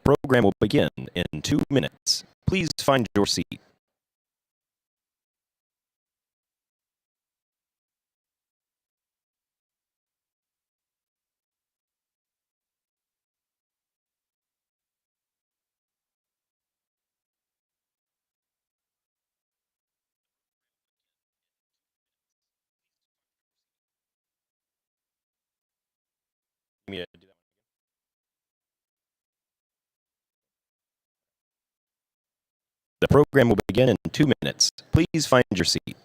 program will begin in 2 minutes. Please find your seat. The program will begin in 2 minutes. Please find your seat.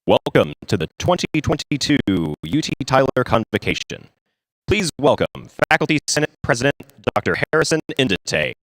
Welcome to the 2022 UT Tyler Convocation. Please welcome Faculty Senate President Dr. Harrison Indite.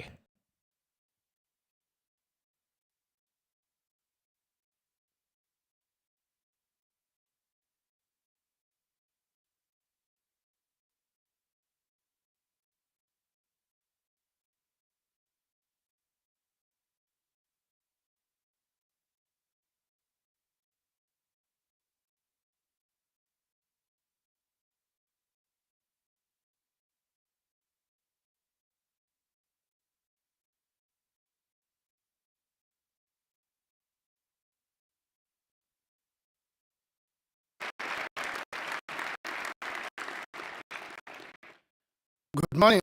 Good morning.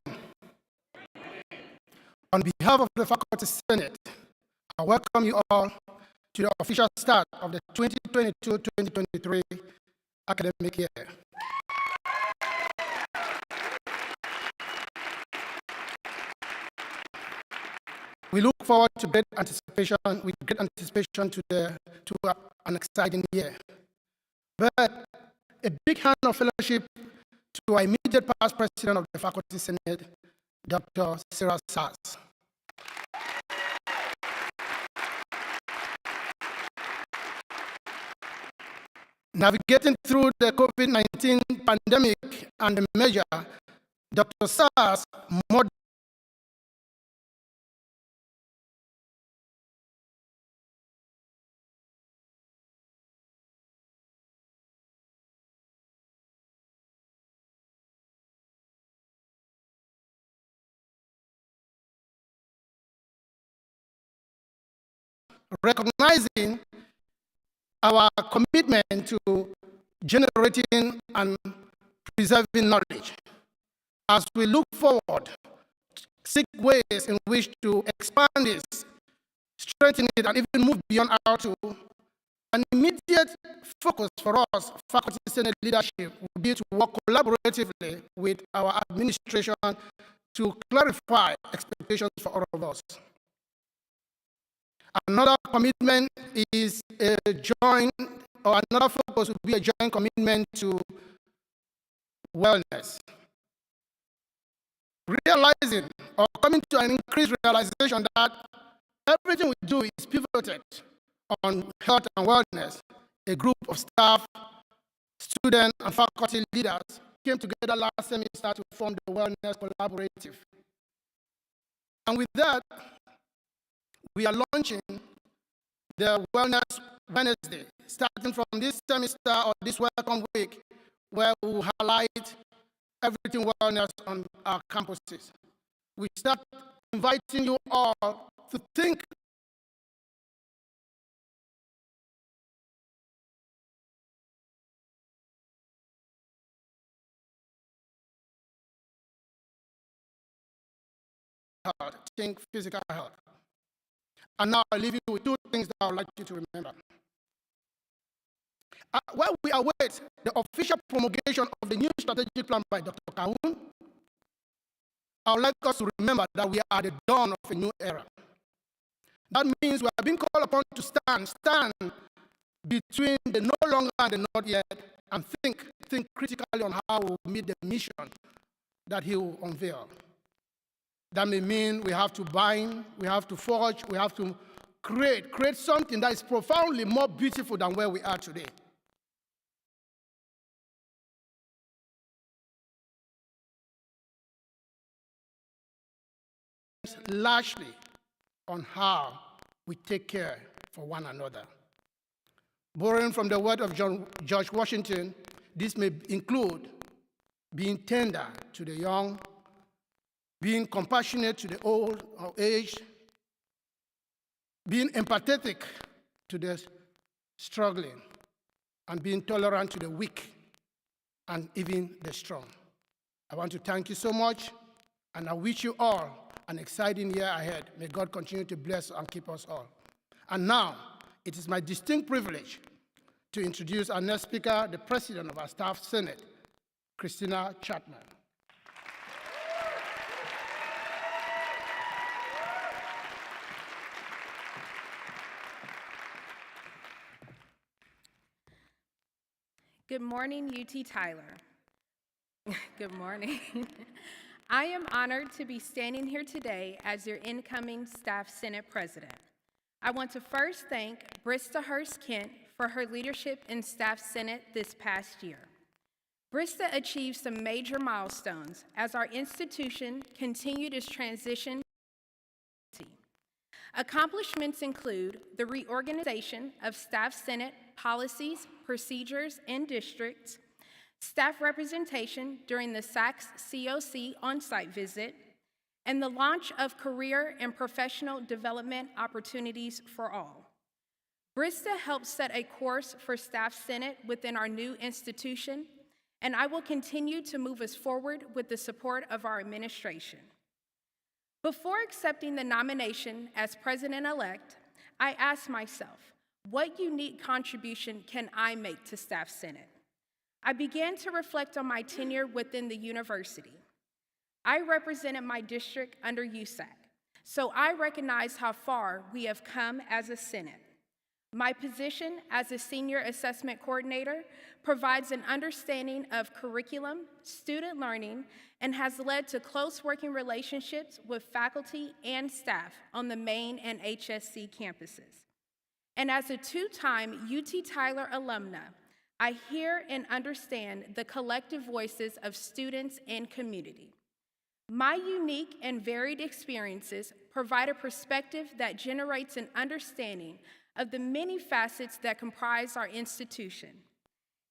On behalf of the Faculty Senate, I welcome you all to the official start of the 2022-2023 academic year. We look forward to great anticipation to an exciting year. But a big hand of fellowship to our immediate past president of the Faculty Senate, Dr. Sarah Sass. Navigating through the COVID-19 pandemic and the measure, Dr. Sass more recognizing our commitment to generating and preserving knowledge. As we look forward, seek ways in which to expand this, strengthen it, and even move beyond our tool, an immediate focus for us, Faculty Senate leadership, will be to work collaboratively with our administration to clarify expectations for all of us. Another commitment is another focus will be a joint commitment to wellness. realizing or coming to an increased realization that everything we do is pivoted on health and wellness, a group of staff, students, and faculty leaders came together last semester to form the Wellness Collaborative. And with that, we are launching the Wellness Wednesday, starting from this semester or this welcome week, where we will highlight everything wellness on our campuses. We start inviting you all to think health, think physical health. And now I leave you with two things that I would like you to remember. While we await the official promulgation of the new strategic plan by Dr. Kahun, I would like us to remember that we are at the dawn of a new era. That means we are being called upon to stand between the no longer and the not yet, and think critically on how we will meet the mission that he will unveil. That may mean we have to bind, we have to forge, we have to create something that is profoundly more beautiful than where we are today. Largely on how we take care for one another. Borrowing from the word of George Washington, this may include being tender to the young, being compassionate to the old or aged, being empathetic to the struggling, and being tolerant to the weak and even the strong. I want to thank you so much, and I wish you all an exciting year ahead. May God continue to bless and keep us all. And now, it is my distinct privilege to introduce our next speaker, the President of our Staff Senate, Christina Chapman. Good morning, UT Tyler. Good morning. I am honored to be standing here today as your incoming Staff Senate President. I want to first thank Brista Hurst-Kent for her leadership in Staff Senate this past year. Brista achieved some major milestones as our institution continued its transition. Accomplishments include the reorganization of Staff Senate policies, procedures, and districts, staff representation during the SACS COC on-site visit, and the launch of career and professional development opportunities for all. Brista helped set a course for Staff Senate within our new institution, and I will continue to move us forward with the support of our administration. Before accepting the nomination as president-elect, I asked myself, what unique contribution can I make to Staff Senate? I began to reflect on my tenure within the university. I represented my district under USAC, so I recognize how far we have come as a Senate. My position as a senior assessment coordinator provides an understanding of curriculum, student learning, and has led to close working relationships with faculty and staff on the main and HSC campuses. And as a two-time UT Tyler alumna, I hear and understand the collective voices of students and community. My unique and varied experiences provide a perspective that generates an understanding of the many facets that comprise our institution.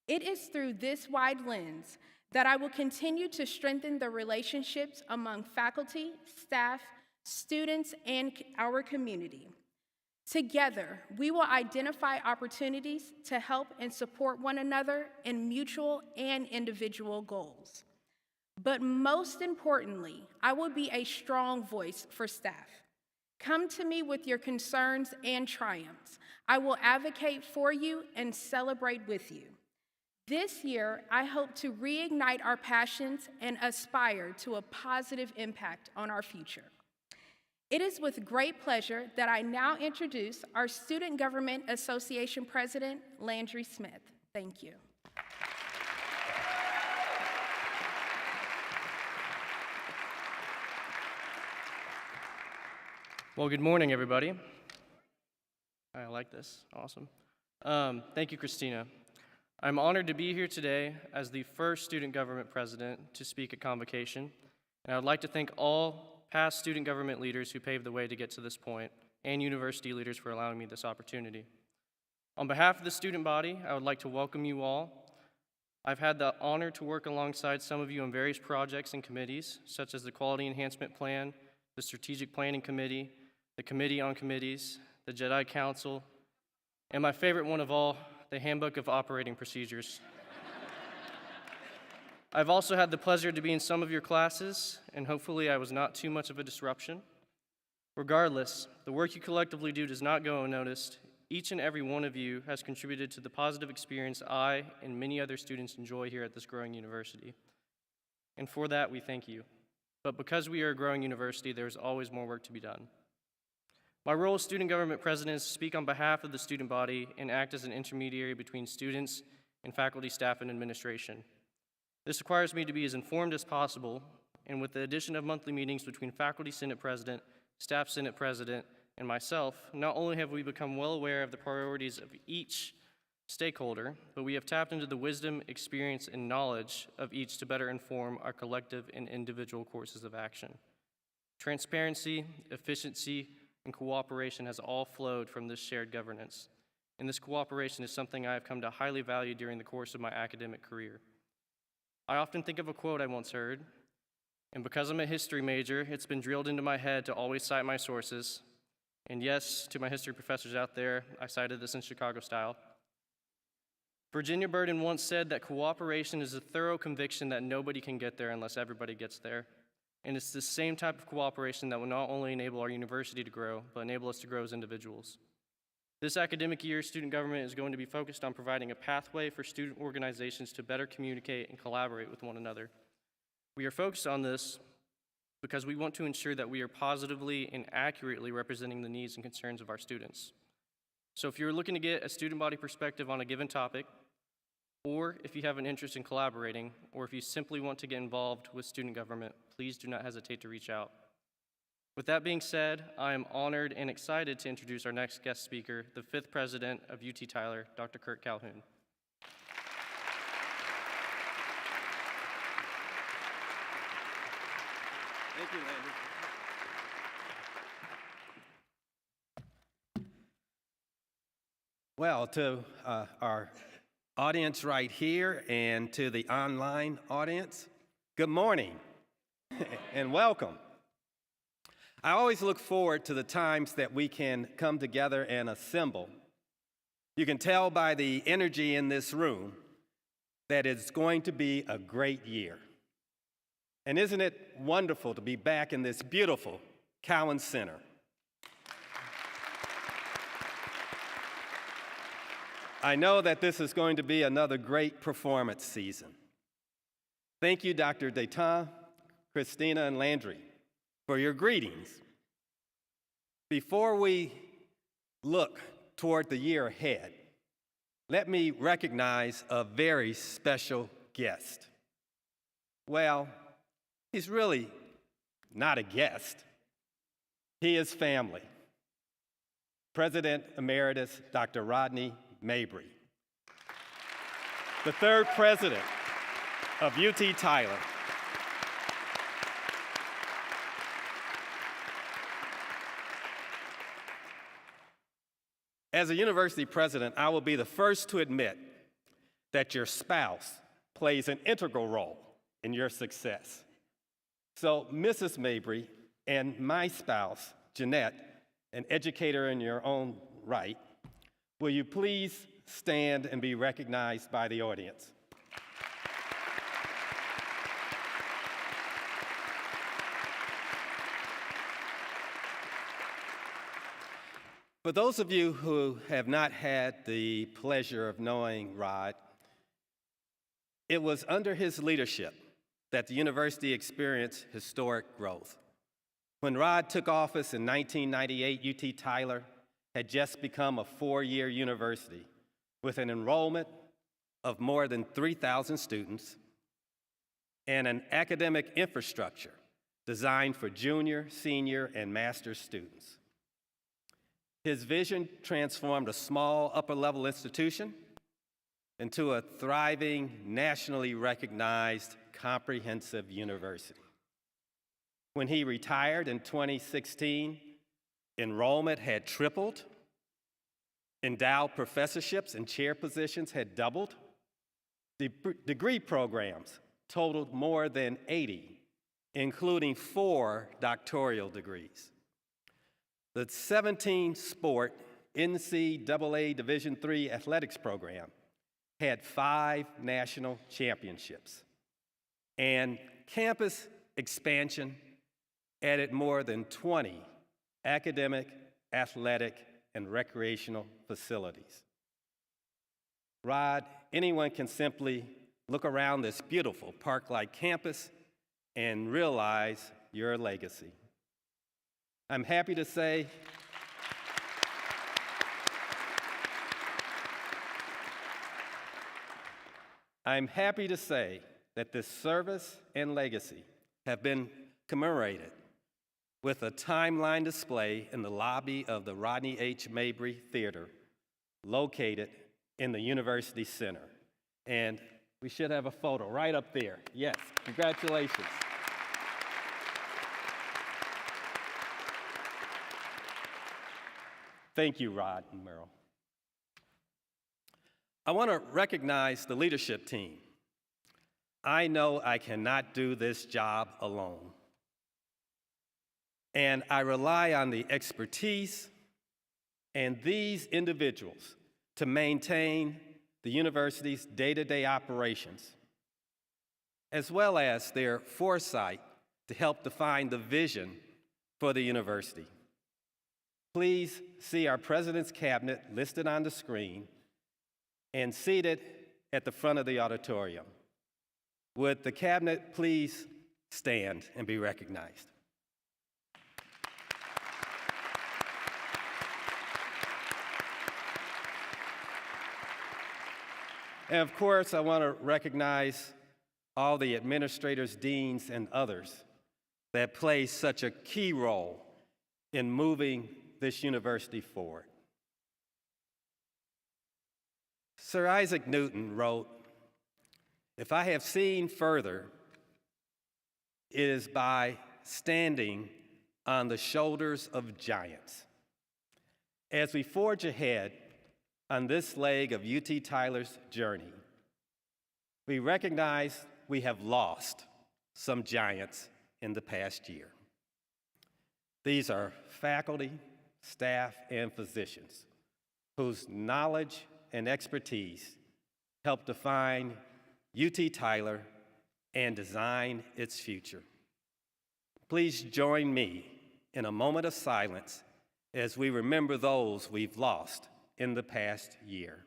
It is through this wide lens that I will continue to strengthen the relationships among faculty, staff, students, and our community. Together, we will identify opportunities to help and support one another in mutual and individual goals. But most importantly, I will be a strong voice for staff. Come to me with your concerns and triumphs. I will advocate for you and celebrate with you. This year, I hope to reignite our passions and aspire to a positive impact on our future. It is with great pleasure that I now introduce our Student Government Association President, Landry Smith. Thank you. Well, good morning, everybody. I like this. Awesome. Thank you, Christina. I'm honored to be here today as the first student government president to speak at Convocation, and I would like to thank all past student government leaders who paved the way to get to this point, and university leaders for allowing me this opportunity. On behalf of the student body, I would like to welcome you all. I've had the honor to work alongside some of you on various projects and committees, such as the Quality Enhancement Plan, the Strategic Planning Committee, the Committee on Committees, the Jedi Council, and my favorite one of all, the Handbook of Operating Procedures. I've also had the pleasure to be in some of your classes, and hopefully I was not too much of a disruption. Regardless, the work you collectively do does not go unnoticed. Each and every one of you has contributed to the positive experience I and many other students enjoy here at this growing university. And for that, we thank you. But because we are a growing university, there's always more work to be done. My role as student government president is to speak on behalf of the student body and act as an intermediary between students and faculty, staff, and administration. This requires me to be as informed as possible, and with the addition of monthly meetings between faculty senate president, staff senate president, and myself, not only have we become well aware of the priorities of each stakeholder, but we have tapped into the wisdom, experience, and knowledge of each to better inform our collective and individual courses of action. Transparency, efficiency, and cooperation has all flowed from this shared governance, and this cooperation is something I have come to highly value during the course of my academic career. I often think of a quote I once heard, and because I'm a history major, it's been drilled into my head to always cite my sources. And yes, to my history professors out there, I cited this in Chicago style. Virginia Burden once said that cooperation is a thorough conviction that nobody can get there unless everybody gets there. And it's the same type of cooperation that will not only enable our university to grow, but enable us to grow as individuals. This academic year, student government is going to be focused on providing a pathway for student organizations to better communicate and collaborate with one another. We are focused on this because we want to ensure that we are positively and accurately representing the needs and concerns of our students. So if you're looking to get a student body perspective on a given topic, or if you have an interest in collaborating, or if you simply want to get involved with student government, please do not hesitate to reach out. With that being said, I am honored and excited to introduce our next guest speaker, the 5th president of UT Tyler, Dr. Kurt Calhoun. Thank you, Landon. Well, to our audience right here and to the online audience, good morning and welcome. I always look forward to the times that we can come together and assemble. You can tell by the energy in this room that it's going to be a great year. And isn't it wonderful to be back in this beautiful Cowan Center? I know that this is going to be another great performance season. Thank you, Dr. Dayton, Christina, and Landry, for your greetings. Before we look toward the year ahead, let me recognize a very special guest. Well, he's really not a guest. He is family. President Emeritus Dr. Rodney Mabry, the 3rd president of UT Tyler. As a university president, I will be the first to admit that your spouse plays an integral role in your success. So, Mrs. Mabry and my spouse, Jeanette, an educator in your own right, will you please stand and be recognized by the audience? For those of you who have not had the pleasure of knowing Rod, it was under his leadership that the university experienced historic growth. When Rod took office in 1998, UT Tyler had just become a 4-year university with an enrollment of more than 3,000 students and an academic infrastructure designed for junior, senior, and master's students. His vision transformed a small upper-level institution into a thriving, nationally recognized, comprehensive university. When he retired in 2016, enrollment had tripled, endowed professorships and chair positions had doubled, degree programs totaled more than 80, including 4 doctoral degrees. The 17-sport NCAA Division III athletics program had 5 national championships, and campus expansion added more than 20 academic, athletic, and recreational facilities. Rod, anyone can simply look around this beautiful park-like campus and realize your legacy. I'm happy to say that this service and legacy have been commemorated with a timeline display in the lobby of the Rodney H. Mabry Theater, located in the University Center. And we should have a photo right up there. Yes, congratulations. Thank you, Rod and Merrill. I want to recognize the leadership team. I know I cannot do this job alone. And I rely on the expertise and these individuals to maintain the university's day-to-day operations, as well as their foresight to help define the vision for the university. Please see our president's cabinet listed on the screen and seated at the front of the auditorium. Would the cabinet please stand and be recognized? And of course, I want to recognize all the administrators, deans, and others that play such a key role in moving this university forward. Sir Isaac Newton wrote, "If I have seen further, it is by standing on the shoulders of giants." As we forge ahead on this leg of UT Tyler's journey, we recognize we have lost some giants in the past year. These are faculty, staff, and physicians whose knowledge and expertise help define UT Tyler and design its future. Please join me in a moment of silence as we remember those we've lost in the past year.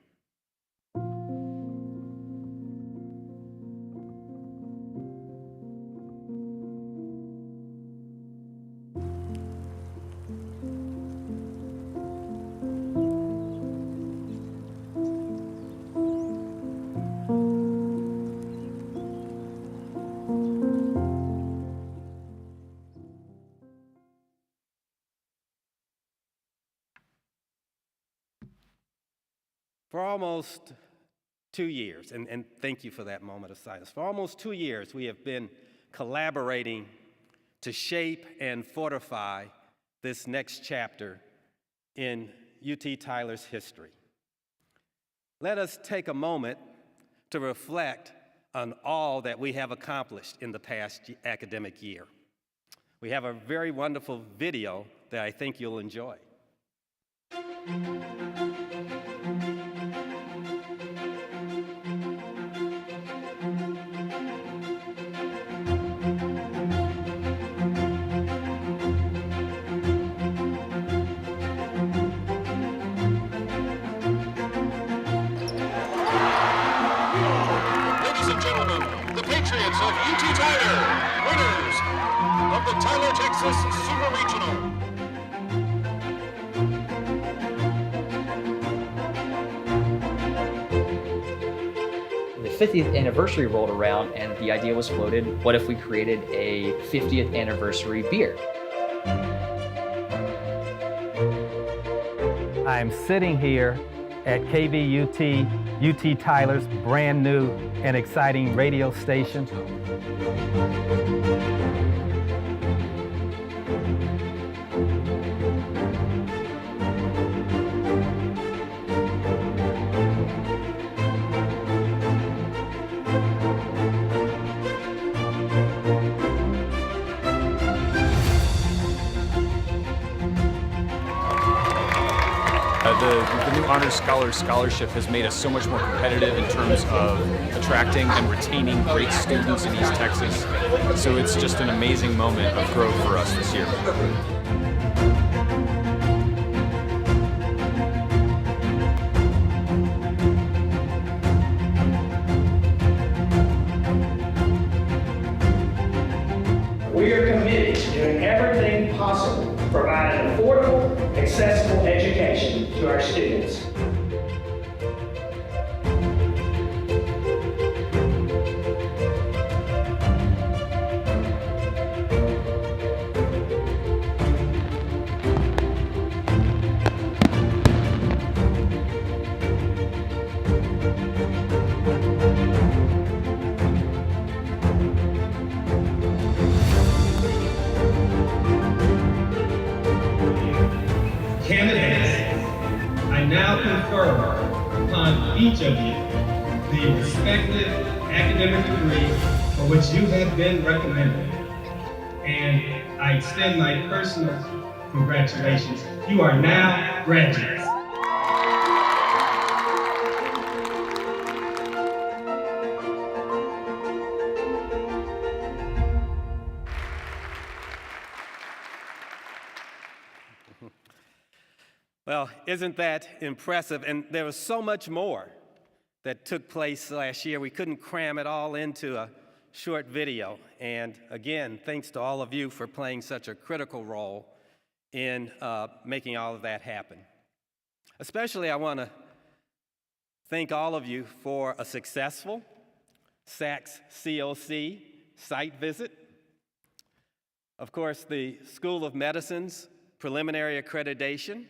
For almost 2 years, and thank you for that moment of silence. For almost 2 years, we have been collaborating to shape and fortify this next chapter in UT Tyler's history. Let us take a moment to reflect on all that we have accomplished in the past academic year. We have a very wonderful video that I think you'll enjoy. Patriots of UT Tyler, winners of the Tyler, Texas Super Regional. The 50th anniversary rolled around and the idea was floated, what if we created a 50th anniversary beer? I'm sitting here at KVUT, UT Tyler's brand new and exciting radio station. The new Honors Scholarship has made us so much more competitive in terms of attracting and retaining great students in East Texas. So it's just an amazing moment of growth for us this year. We are committed to doing everything possible to provide an affordable, accessible education to our students. Candidates, I now confer upon each of you the respective academic degree for which you have been recommended. And I extend my personal congratulations. You are now graduates. Well, isn't that impressive? And there was so much more that took place last year. We couldn't cram it all into a short video. And again, thanks to all of you for playing such a critical role in making all of that happen. Especially, I want to thank all of you for a successful SACS COC site visit. Of course, the School of Medicine's preliminary accreditation,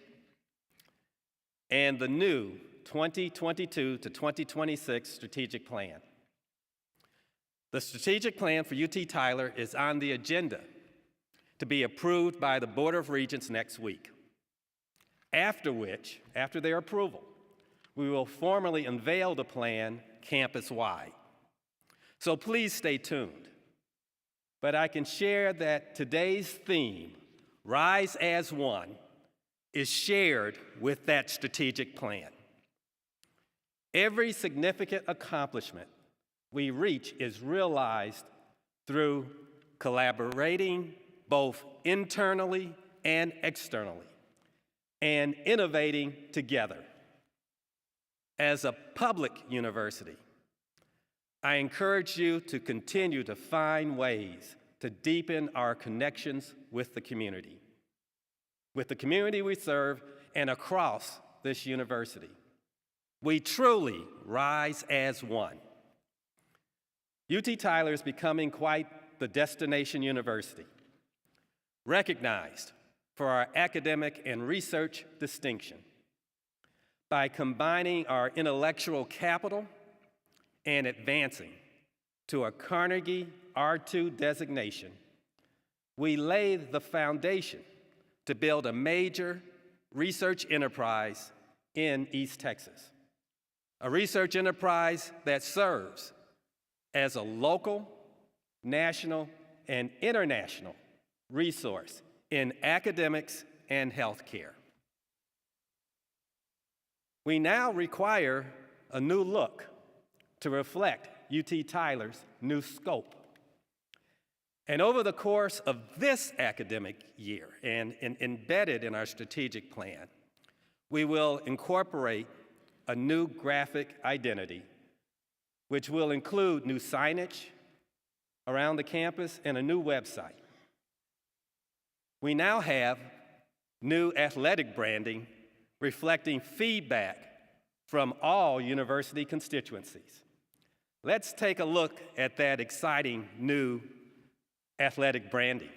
and the new 2022 to 2026 strategic plan. The strategic plan for UT Tyler is on the agenda to be approved by the Board of Regents next week. After which, after their approval, we will formally unveil the plan campus-wide. So please stay tuned. But I can share that today's theme, Rise as One, is shared with that strategic plan. Every significant accomplishment we reach is realized through collaborating both internally and externally, and innovating together. As a public university, I encourage you to continue to find ways to deepen our connections with the community we serve, and across this university. We truly rise as one. UT Tyler is becoming quite the destination university, recognized for our academic and research distinction. By combining our intellectual capital and advancing to a Carnegie R2 designation, we lay the foundation to build a major research enterprise in East Texas. A research enterprise that serves as a local, national, and international resource in academics and healthcare. We now require a new look to reflect UT Tyler's new scope. And over the course of this academic year, and embedded in our strategic plan, we will incorporate a new graphic identity, which will include new signage around the campus and a new website. We now have new athletic branding reflecting feedback from all university constituencies. Let's take a look at that exciting new athletic branding.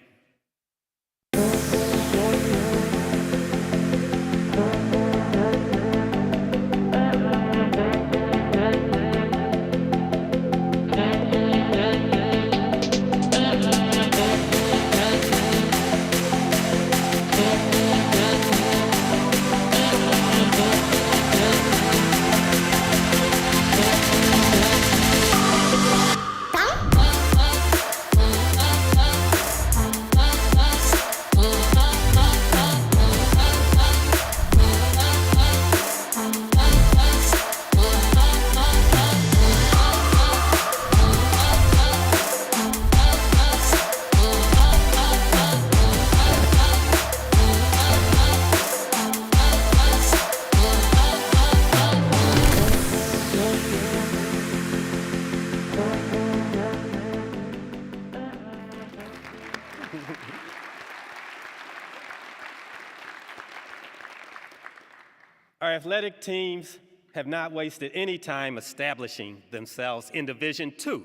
Our athletic teams have not wasted any time establishing themselves in Division II.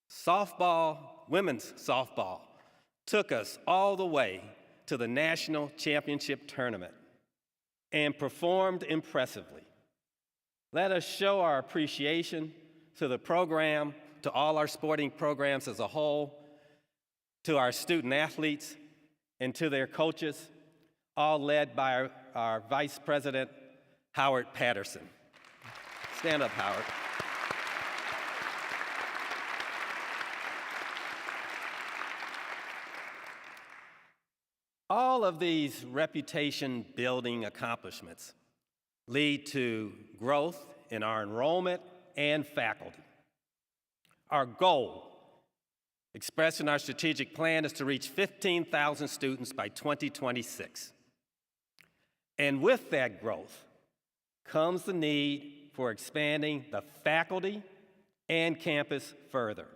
Softball, women's softball, took us all the way to the national championship tournament and performed impressively. Let us show our appreciation to the program, to all our sporting programs as a whole, to our student athletes, and to their coaches, all led by our Vice President, Howard Patterson. Stand up, Howard. All of these reputation-building accomplishments lead to growth in our enrollment and faculty. Our goal, expressed in our strategic plan, is to reach 15,000 students by 2026. And with that growth comes the need for expanding the faculty and campus further.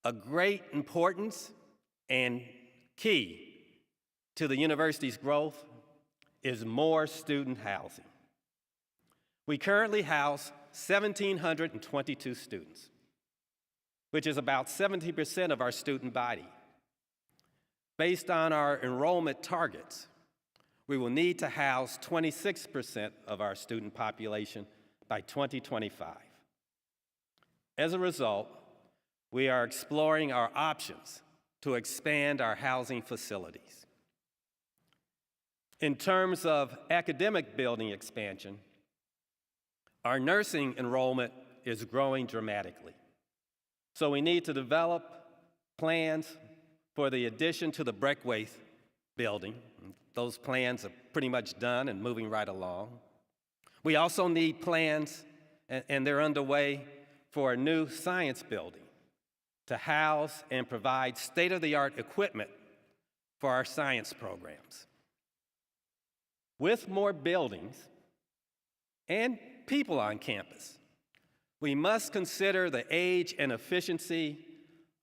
A great importance and key to the university's growth is more student housing. We currently house 1,722 students, which is about 70% of our student body. Based on our enrollment targets, we will need to house 26% of our student population by 2025. As a result, we are exploring our options to expand our housing facilities. In terms of academic building expansion, our nursing enrollment is growing dramatically. So we need to develop plans for the addition to the Breckwaith building. Those plans are pretty much done and moving right along. We also need plans, and they're underway, for a new science building to house and provide state-of-the-art equipment for our science programs. With more buildings and people on campus, we must consider the age and efficiency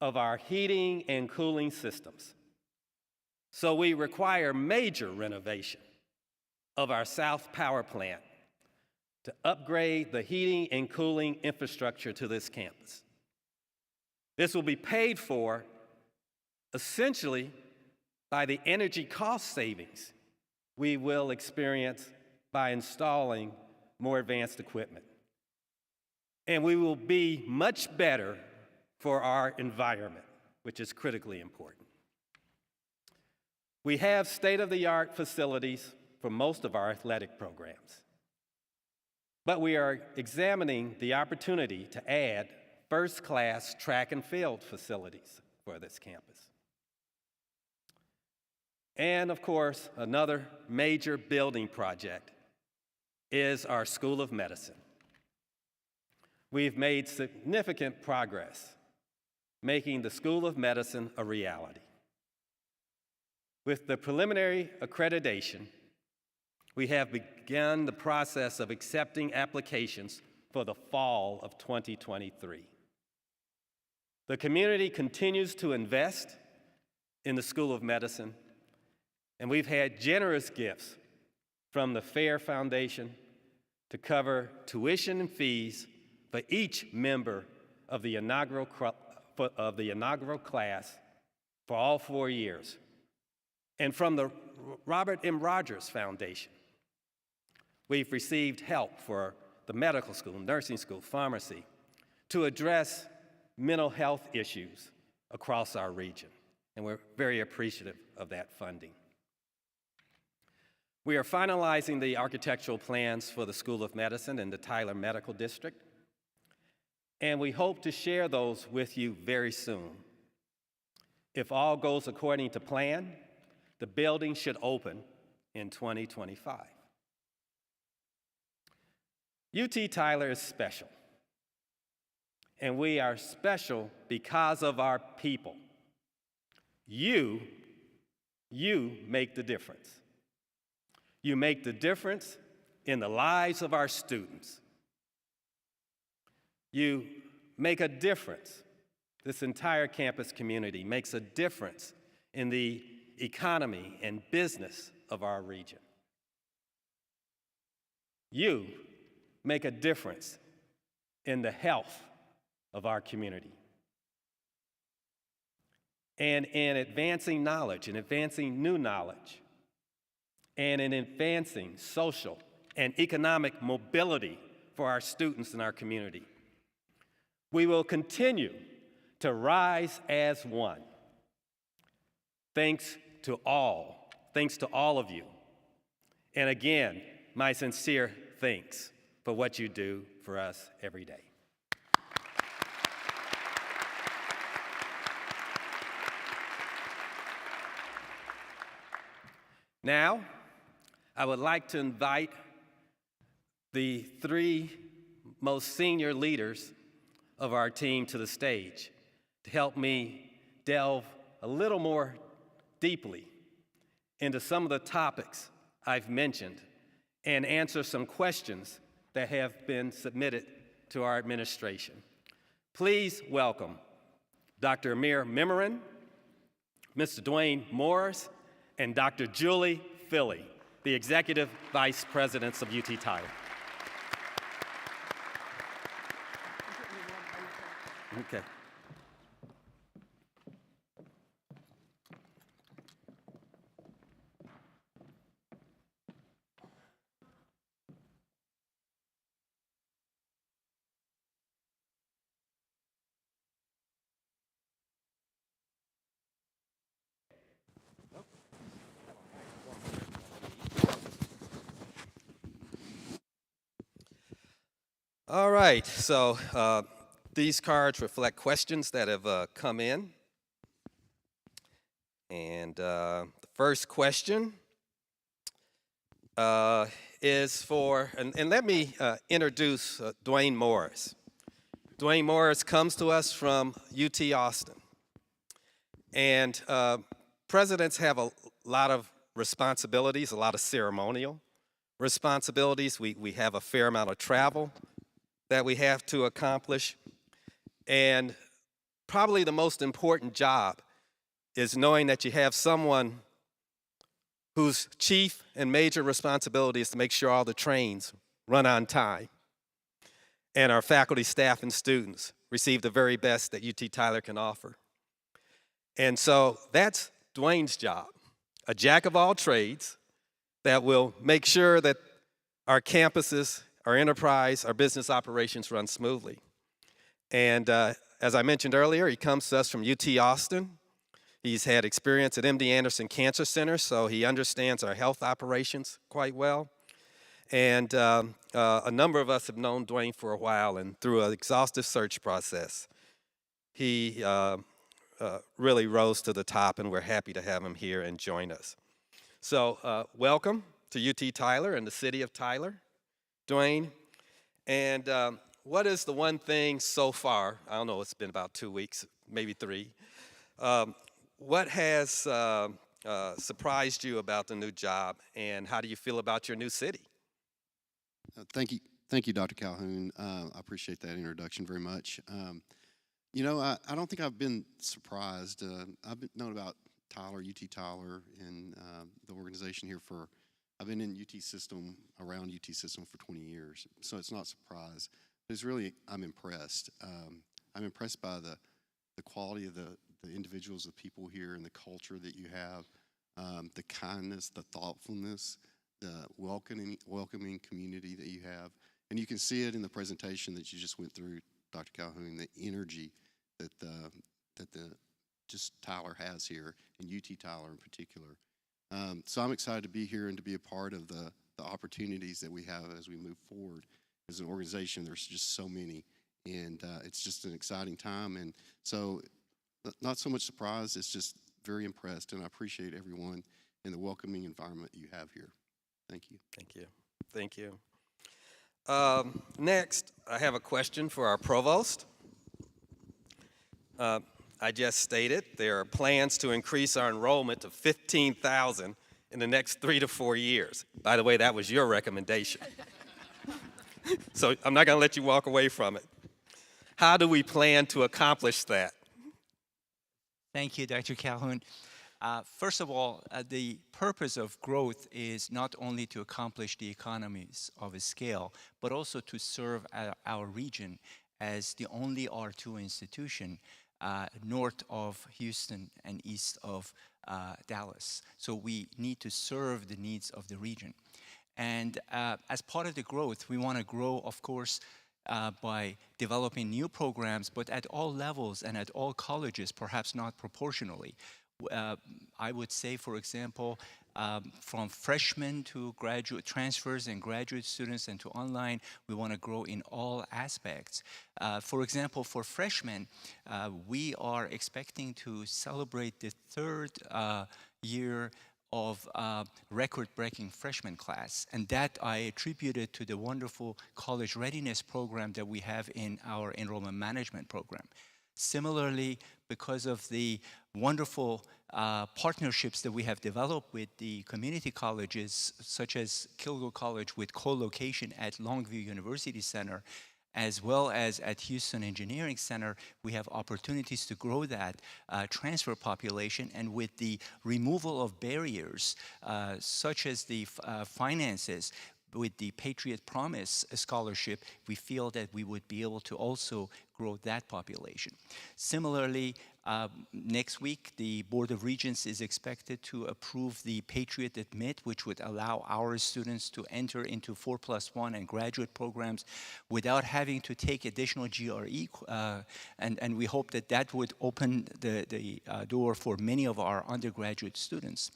of our heating and cooling systems. So we require major renovation of our South Power Plant to upgrade the heating and cooling infrastructure to this campus. This will be paid for essentially by the energy cost savings we will experience by installing more advanced equipment. And we will be much better for our environment, which is critically important. We have state-of-the-art facilities for most of our athletic programs, but we are examining the opportunity to add first-class track and field facilities for this campus. And of course, another major building project is our School of Medicine. We've made significant progress making the School of Medicine a reality. With the preliminary accreditation, we have begun the process of accepting applications for the fall of 2023. The community continues to invest in the School of Medicine, and we've had generous gifts from the Fair Foundation to cover tuition and fees for each member of the inaugural class for all 4 years. And from the Robert M. Rogers Foundation, we've received help for the medical school, nursing school, pharmacy, to address mental health issues across our region. And we're very appreciative of that funding. We are finalizing the architectural plans for the School of Medicine in the Tyler Medical District, and we hope to share those with you very soon. If all goes according to plan, the building should open in 2025. UT Tyler is special, and we are special because of our people. You make the difference. You make the difference in the lives of our students. You make a difference. This entire campus community makes a difference in the economy and business of our region. You make a difference in the health of our community and in advancing knowledge and advancing new knowledge and in advancing social and economic mobility for our students in our community. We will continue to rise as one. Thanks to all of you. And again, my sincere thanks for what you do for us every day. Now, I would like to invite the three most senior leaders of our team to the stage to help me delve a little more deeply into some of the topics I've mentioned and answer some questions that have been submitted to our administration. Please welcome Dr. Amir Mimiran, Mr. Dwayne Morris, and Dr. Julie Philly, the Executive Vice Presidents of UT Tyler. Okay. All right, so these cards reflect questions that have come in. And the first question is for, and let me introduce Dwayne Morris. Dwayne Morris comes to us from UT Austin. And presidents have a lot of responsibilities, a lot of ceremonial responsibilities. We have a fair amount of travel that we have to accomplish. And probably the most important job is knowing that you have someone whose chief and major responsibility is to make sure all the trains run on time and our faculty, staff, and students receive the very best that UT Tyler can offer. And so that's Dwayne's job, a jack of all trades that will make sure that our campuses, our enterprise, our business operations run smoothly. And as I mentioned earlier, he comes to us from UT Austin. He's had experience at MD Anderson Cancer Center, so he understands our health operations quite well. And a number of us have known Dwayne for a while, and through an exhaustive search process, he really rose to the top, and we're happy to have him here and join us. So welcome to UT Tyler and the city of Tyler, Dwayne. And what is the one thing so far, I don't know, it's been about 2 weeks, maybe 3, what has surprised you about the new job, and how do you feel about your new city? Thank you, Dr. Calhoun. I appreciate that introduction very much. You know, I don't think I've been surprised. I've known about Tyler, UT Tyler, and the organization here I've been in UT system, around UT system for 20 years, so it's not a surprise. But it's really, I'm impressed. I'm impressed by the quality of the individuals, the people here, and the culture that you have, the kindness, the thoughtfulness, the welcoming community that you have. And you can see it in the presentation that you just went through, Dr. Calhoun, the energy that just Tyler has here, and UT Tyler in particular. So I'm excited to be here and to be a part of the opportunities that we have as we move forward. As an organization, there's just so many, and it's just an exciting time. And so not so much surprised, it's just very impressed, and I appreciate everyone and the welcoming environment you have here. Thank you. Thank you. Thank you. Next, I have a question for our provost. I just stated there are plans to increase our enrollment to 15,000 in the next 3 to 4 years. By the way, that was your recommendation. So I'm not going to let you walk away from it. How do we plan to accomplish that? Thank you, Dr. Calhoun. First of all, the purpose of growth is not only to accomplish the economies of a scale, but also to serve our region as the only R2 institution north of Houston and east of Dallas. So we need to serve the needs of the region. And as part of the growth, we want to grow, of course, by developing new programs, but at all levels and at all colleges, perhaps not proportionally. I would say, for example, from freshmen to graduate transfers and graduate students and to online, we want to grow in all aspects. For example, for freshmen, we are expecting to celebrate the third year of record-breaking freshman class, and that I attributed to the wonderful college readiness program that we have in our enrollment management program. Similarly, because of the wonderful partnerships that we have developed with the community colleges, such as Kilgore College with co-location at Longview University Center, as well as at Houston Engineering Center, we have opportunities to grow that transfer population. And with the removal of barriers, such as the finances, with the Patriot Promise Scholarship, we feel that we would be able to also grow that population. Similarly, next week, the Board of Regents is expected to approve the Patriot Admit, which would allow our students to enter into 4+1 and graduate programs without having to take additional GRE, and we hope that that would open the door for many of our undergraduate students.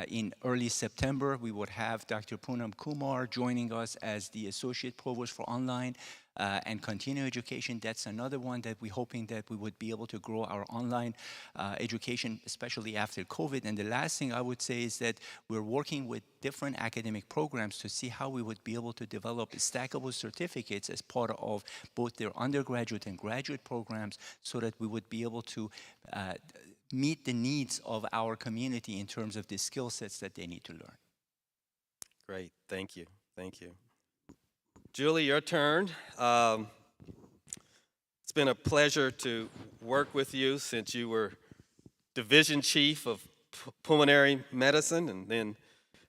In early September, we would have Dr. Poonam Kumar joining us as the Associate Provost for Online and Continuing Education. That's another one that we're hoping that we would be able to grow our online education, especially after COVID. And the last thing I would say is that we're working with different academic programs to see how we would be able to develop stackable certificates as part of both their undergraduate and graduate programs so that we would be able to meet the needs of our community in terms of the skill sets that they need to learn. Great, thank you, thank you. Julie, your turn. It's been a pleasure to work with you since you were Division Chief of Pulmonary Medicine and then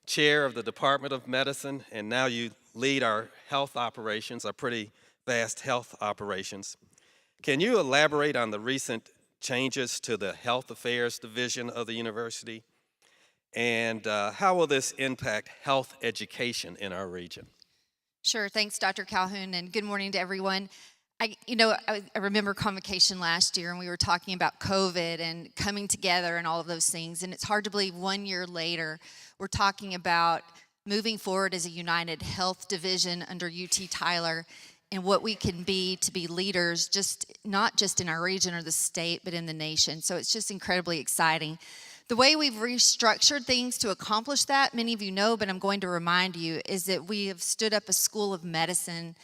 Chair of the Department of Medicine, and now you lead our health operations, our pretty vast health operations. Can you elaborate on the recent changes to the Health Affairs Division of the university? And how will this impact health education in our region? Sure, thanks Dr. Calhoun, and good morning to everyone. I remember Convocation last year, and we were talking about COVID and coming together and all of those things, and it's hard to believe 1 year later, we're talking about moving forward as a united health division under UT Tyler, and what we can be to be leaders, not just in our region or the state, but in the nation. So it's just incredibly exciting. The way we've restructured things to accomplish that, many of you know, but I'm going to remind you, is that we have stood up a School of Medicine,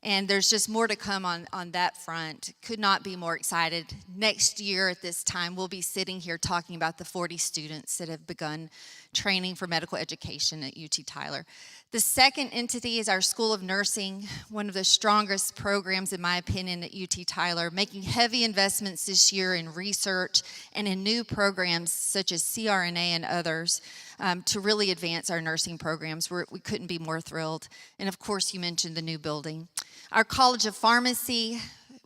and there's just more to come on that front. Could not be more excited. Next year at this time, we'll be sitting here talking about the 40 students that have begun training for medical education at UT Tyler. The second entity is our School of Nursing, one of the strongest programs, in my opinion, at UT Tyler, making heavy investments this year in research and in new programs such as CRNA and others to really advance our nursing programs. We couldn't be more thrilled. And of course, you mentioned the new building. Our College of Pharmacy,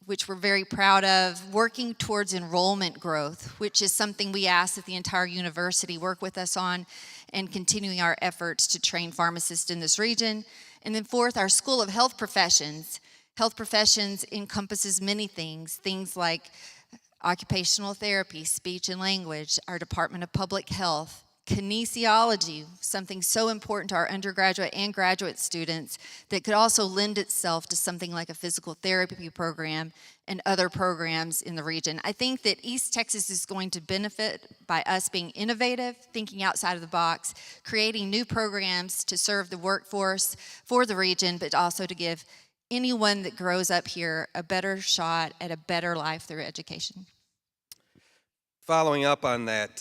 which we're very proud of, working towards enrollment growth, which is something we ask that the entire university work with us on, and continuing our efforts to train pharmacists in this region. And then fourth, our School of Health Professions. Health professions encompasses many things like occupational therapy, speech and language, our Department of Public Health, kinesiology, something so important to our undergraduate and graduate students that could also lend itself to something like a physical therapy program and other programs in the region. I think that East Texas is going to benefit by us being innovative, thinking outside of the box, creating new programs to serve the workforce for the region, but also to give anyone that grows up here a better shot at a better life through education. Following up on that,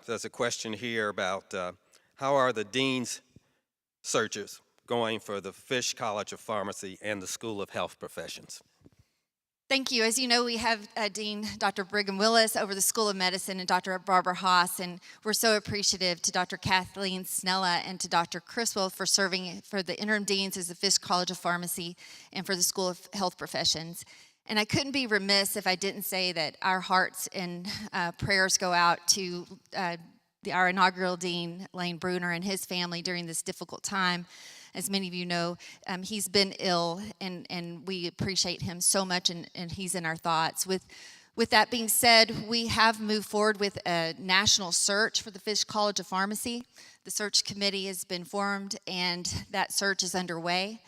there's a question here about how are the dean's searches going for the Fish College of Pharmacy and the School of Health Professions? Thank you. As you know, we have Dean Dr. Brigham Willis over the School of Medicine and Dr. Barbara Haas, and we're so appreciative to Dr. Kathleen Snella and to Dr. Criswell for serving for the interim deans as the Fisk College of Pharmacy and for the School of Health Professions. And I couldn't be remiss if I didn't say that our hearts and prayers go out to our inaugural dean, Lane Bruner, and his family during this difficult time. As many of you know, he's been ill, and we appreciate him so much, and he's in our thoughts. With that being said, we have moved forward with a national search for the Fisk College of Pharmacy. The search committee has been formed, and that search is underway.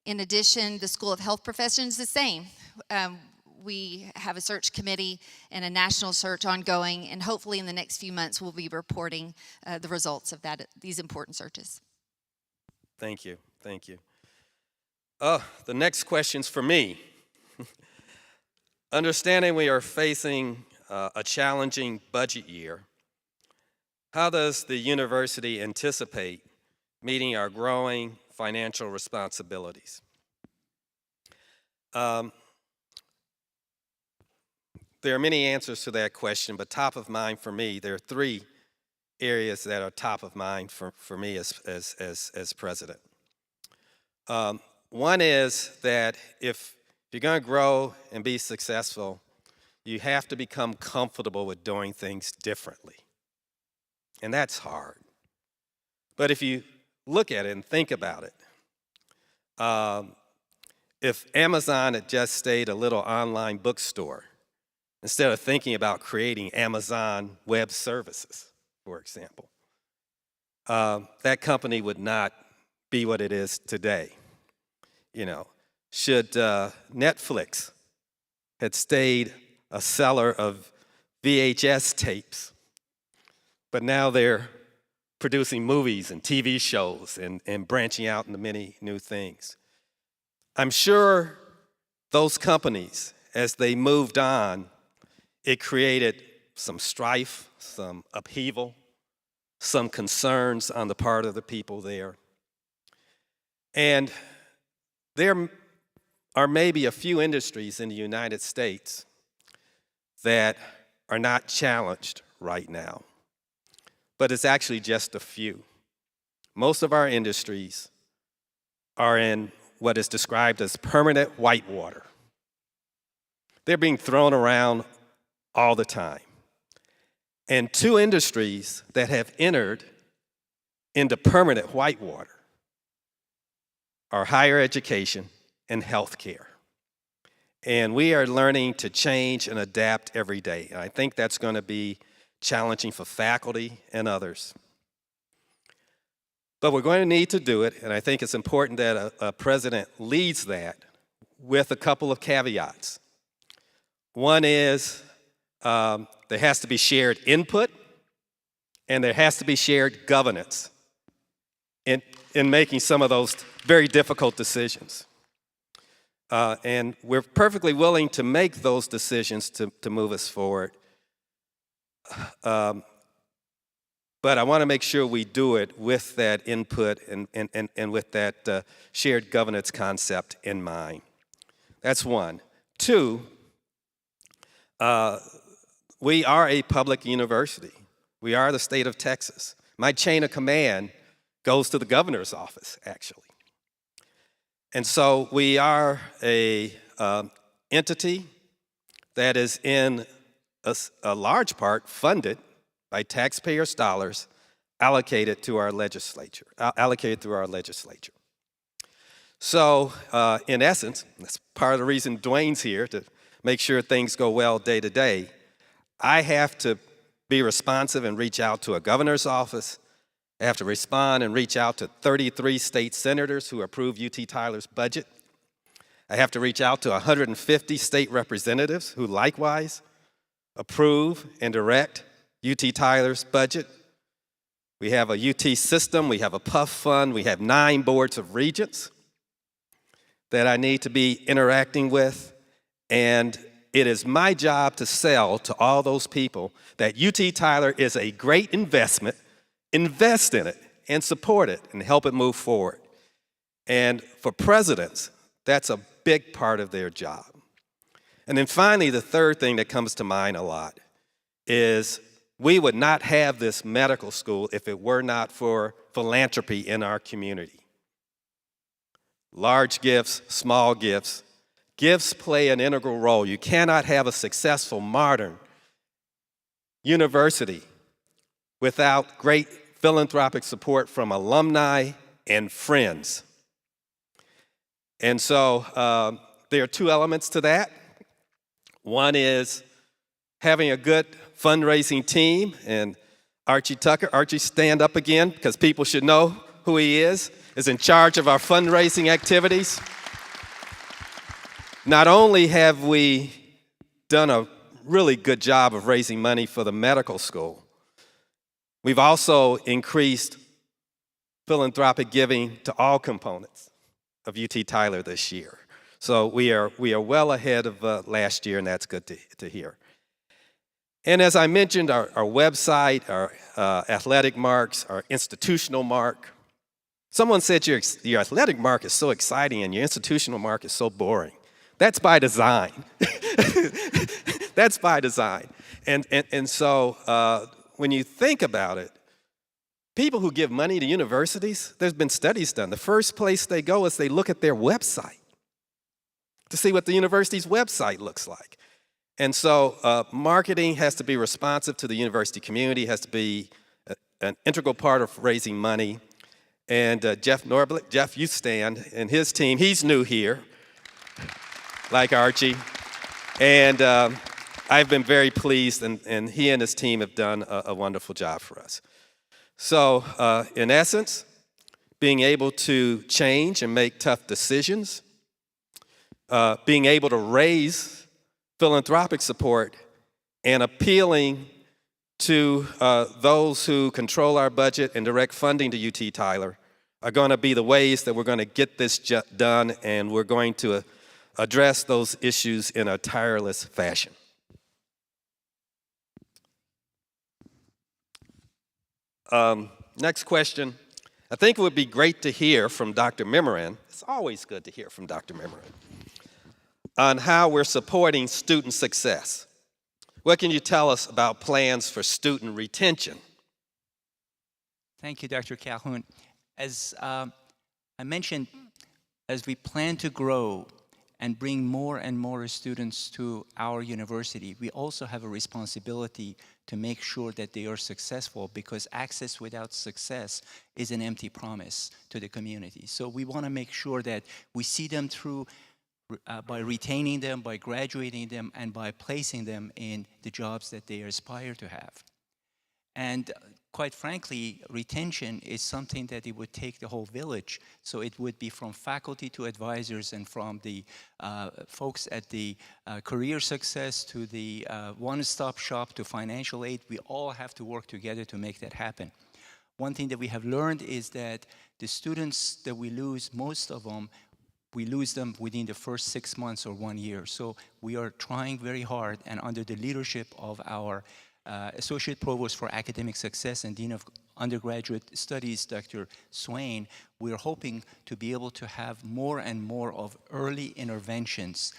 In addition, the School of Health Professions is the same. We have a search committee and a national search ongoing, and hopefully in the next few months we'll be reporting the results of these important searches. Thank you, thank you. The next question's for me. Understanding we are facing a challenging budget year, how does the university anticipate meeting our growing financial responsibilities? There are many answers to that question, but top of mind for me, there are three areas that are top of mind for me as president. One is that if you're going to grow and be successful, you have to become comfortable with doing things differently. And that's hard. But if you look at it and think about it, if Amazon had just stayed a little online bookstore, instead of thinking about creating Amazon Web Services, for example, that company would not be what it is today. You know, should Netflix had stayed a seller of VHS tapes, but now they're producing movies and TV shows and branching out into many new things. I'm sure those companies, as they moved on, it created some strife, some upheaval, some concerns on the part of the people there. And there are maybe a few industries in the United States that are not challenged right now, but it's actually just a few. Most of our industries are in what is described as permanent whitewater. They're being thrown around all the time. And two industries that have entered into permanent whitewater are higher education and healthcare. And we are learning to change and adapt every day. And I think that's going to be challenging for faculty and others. But we're going to need to do it, and I think it's important that a president leads that with a couple of caveats. One is there has to be shared input, and there has to be shared governance in making some of those very difficult decisions. And we're perfectly willing to make those decisions to move us forward. But I want to make sure we do it with that input and with that shared governance concept in mind. That's one. Two, we are a public university. We are the state of Texas. My chain of command goes to the governor's office, actually. And so we are a entity that is in a large part funded by taxpayers' dollars allocated to our legislature, allocated through our legislature. So, in essence, that's part of the reason Dwayne's here, to make sure things go well day to day. I have to be responsive and reach out to a governor's office. I have to respond and reach out to 33 state senators who approve UT Tyler's budget. I have to reach out to 150 state representatives who likewise approve and direct UT Tyler's budget. We have a UT system, we have a PUF fund, we have 9 boards of regents that I need to be interacting with, and it is my job to sell to all those people that UT Tyler is a great investment. Invest in it and support it and help it move forward. And for presidents, that's a big part of their job. And then finally, the third thing that comes to mind a lot is we would not have this medical school if it were not for philanthropy in our community. Large gifts, small gifts. Gifts play an integral role. You cannot have a successful modern university without great philanthropic support from alumni and friends. And so there are two elements to that. One is having a good fundraising team, and Archie Tucker, Archie, stand up again because people should know who he is in charge of our fundraising activities. Not only have we done a really good job of raising money for the medical school, we've also increased philanthropic giving to all components of UT Tyler this year. So we are well ahead of last year, and that's good to hear. And as I mentioned, our website, our athletic marks, our institutional mark. Someone said your athletic mark is so exciting and your institutional mark is so boring. That's by design. That's by design. And so when you think about it, people who give money to universities, there's been studies done. The first place they go is they look at their website to see what the university's website looks like. And so marketing has to be responsive to the university community, has to be an integral part of raising money. And Jeff Norblick, Jeff, you stand, and his team, he's new here, like Archie. And I've been very pleased, and he and his team have done a wonderful job for us. So in essence, being able to change and make tough decisions, being able to raise philanthropic support, and appealing to those who control our budget and direct funding to UT Tyler are going to be the ways that we're going to get this done, and we're going to address those issues in a tireless fashion. Next question. I think it would be great to hear from Dr. Memoran. It's always good to hear from Dr. Memoran on how we're supporting student success. What can you tell us about plans for student retention? Thank you, Dr. Calhoun. As I mentioned, as we plan to grow and bring more and more students to our university, we also have a responsibility to make sure that they are successful, because access without success is an empty promise to the community. So we want to make sure that we see them through by retaining them, by graduating them, and by placing them in the jobs that they aspire to have. And quite frankly, retention is something that it would take the whole village. So it would be from faculty to advisors, and from the folks at the career success to the one-stop shop to financial aid. We all have to work together to make that happen. One thing that we have learned is that the students that we lose, most of them, we lose them within the first 6 months or 1 year. So we are trying very hard, and under the leadership of our Associate Provost for Academic Success and Dean of Undergraduate Studies, Dr. Swain, we're hoping to be able to have more and more of early interventions.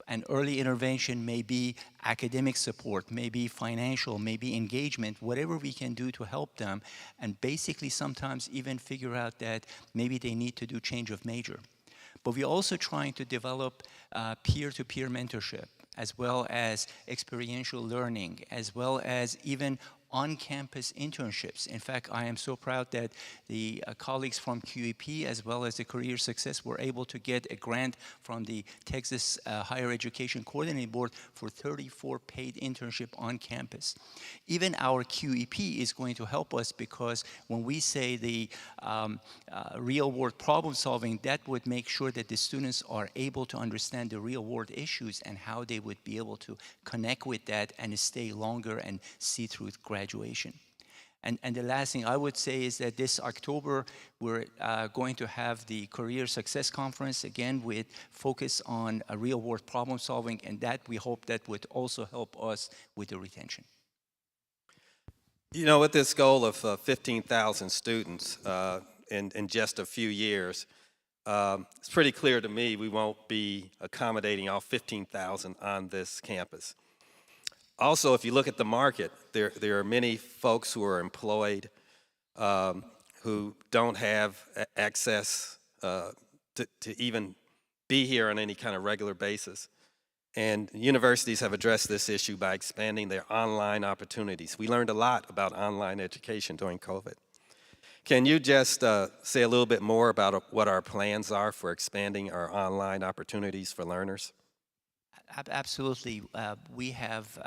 And early intervention may be academic support, maybe financial, maybe engagement, whatever we can do to help them, and basically sometimes even figure out that maybe they need to do change of major. But we're also trying to develop peer-to-peer mentorship, as well as experiential learning, as well as even on-campus internships. In fact, I am so proud that the colleagues from QEP, as well as the Career Success, were able to get a grant from the Texas Higher Education Coordinating Board for 34 paid internship on campus. Even our QEP is going to help us, because when we say the real-world problem solving, that would make sure that the students are able to understand the real-world issues and how they would be able to connect with that and stay longer and see through graduation. And the last thing I would say is that this October, we're going to have the Career Success Conference, again, with focus on real-world problem solving, and that we hope that would also help us with the retention. You know, with this goal of 15,000 students in just a few years, it's pretty clear to me we won't be accommodating all 15,000 on this campus. Also, if you look at the market, there are many folks who are employed who don't have access to even be here on any kind of regular basis. And universities have addressed this issue by expanding their online opportunities. We learned a lot about online education during COVID. Can you just say a little bit more about what our plans are for expanding our online opportunities for learners? Absolutely. We have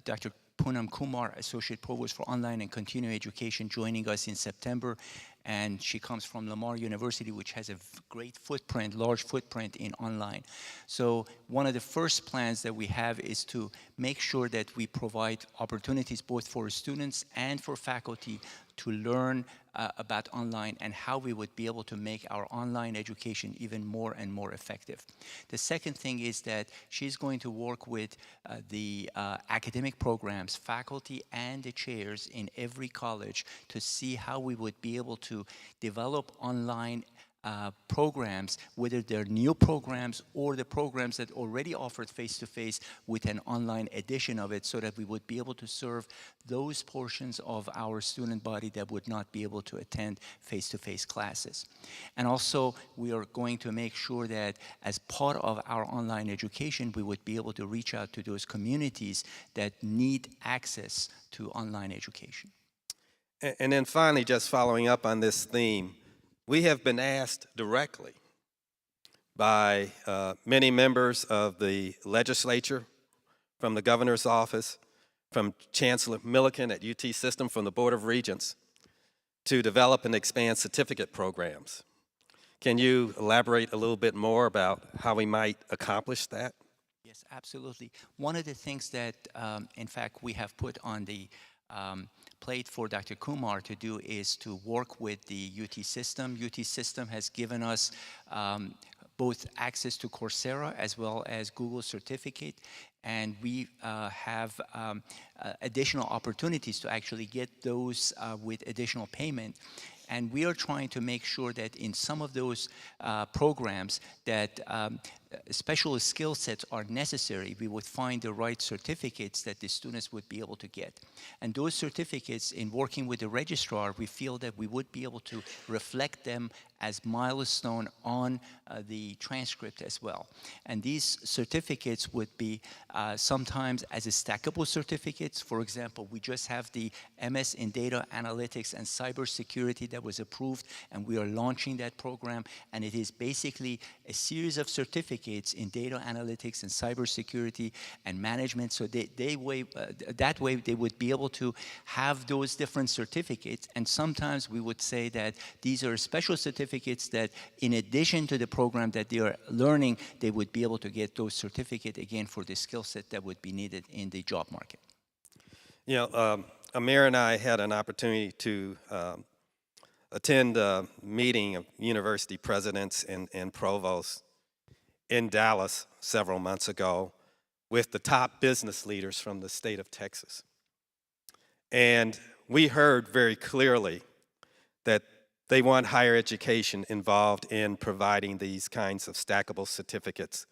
Dr. Poonam Kumar, Associate Provost for Online and Continuing Education, joining us in September. And she comes from Lamar University, which has a great footprint, large footprint in online. So one of the first plans that we have is to make sure that we provide opportunities both for students and for faculty to learn about online and how we would be able to make our online education even more and more effective. The second thing is that she's going to work with the academic programs, faculty and the chairs in every college to see how we would be able to develop online programs, whether they're new programs or the programs that already offered face-to-face with an online edition of it, so that we would be able to serve those portions of our student body that would not be able to attend face-to-face classes. And also, we are going to make sure that as part of our online education, we would be able to reach out to those communities that need access to online education. And then finally, just following up on this theme, we have been asked directly by many members of the legislature, from the governor's office, from Chancellor Milliken at UT System, from the Board of Regents, to develop and expand certificate programs. Can you elaborate a little bit more about how we might accomplish that? Yes, absolutely. One of the things that, in fact, we have put on the plate for Dr. Kumar to do is to work with the UT System. UT System has given us both access to Coursera as well as Google Certificate, and we have additional opportunities to actually get those with additional payment. And we are trying to make sure that in some of those programs that special skill sets are necessary, we would find the right certificates that the students would be able to get. And those certificates, in working with the registrar, we feel that we would be able to reflect them as milestone on the transcript as well. And these certificates would be sometimes as a stackable certificates. For example, we just have the MS in Data Analytics and Cybersecurity that was approved, and we are launching that program. And it is basically a series of certificates in data analytics and cybersecurity and management. So that way they would be able to have those different certificates. And sometimes we would say that these are special certificates that, in addition to the program that they are learning, they would be able to get those certificates again for the skill set that would be needed in the job market. You know, Amir and I had an opportunity to attend a meeting of university presidents and provosts in Dallas several months ago with the top business leaders from the state of Texas. And we heard very clearly that they want higher education involved in providing these kinds of stackable certificates,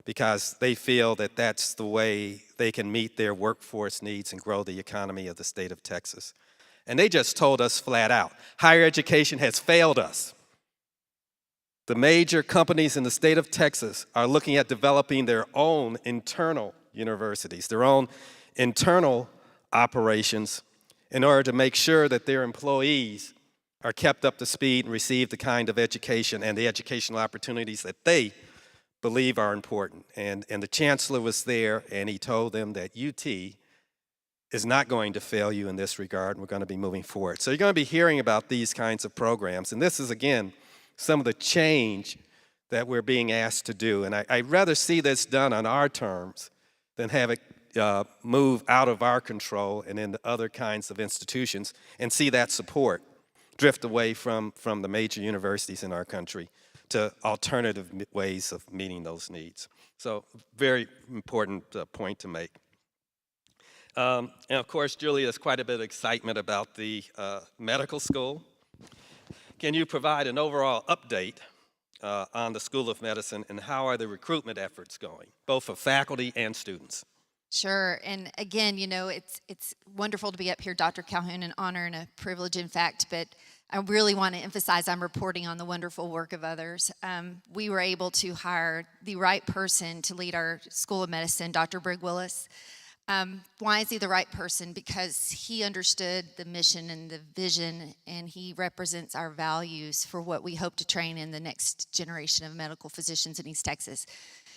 because they feel that that's the way they can meet their workforce needs and grow the economy of the state of Texas. And they just told us flat out, higher education has failed us. The major companies in the state of Texas are looking at developing their own internal universities, their own internal operations, in order to make sure that their employees are kept up to speed and receive the kind of education and the educational opportunities that they believe are important. And the chancellor was there, and he told them that UT is not going to fail you in this regard, and we're going to be moving forward. So you're going to be hearing about these kinds of programs. And this is, again, some of the change that we're being asked to do. And I'd rather see this done on our terms than have it move out of our control and into other kinds of institutions, and see that support drift away from the major universities in our country to alternative ways of meeting those needs. So, very important point to make. And of course, Julie, there's quite a bit of excitement about the medical school. can you provide an overall update on the School of Medicine, and how are the recruitment efforts going, both for faculty and students? Sure, and again, you know, it's wonderful to be up here, Dr. Calhoun, an honor and a privilege, in fact, but I really want to emphasize I'm reporting on the wonderful work of others. We were able to hire the right person to lead our School of Medicine, Dr. Brig Willis. Why is he the right person? Because he understood the mission and the vision, and he represents our values for what we hope to train in the next generation of medical physicians in East Texas.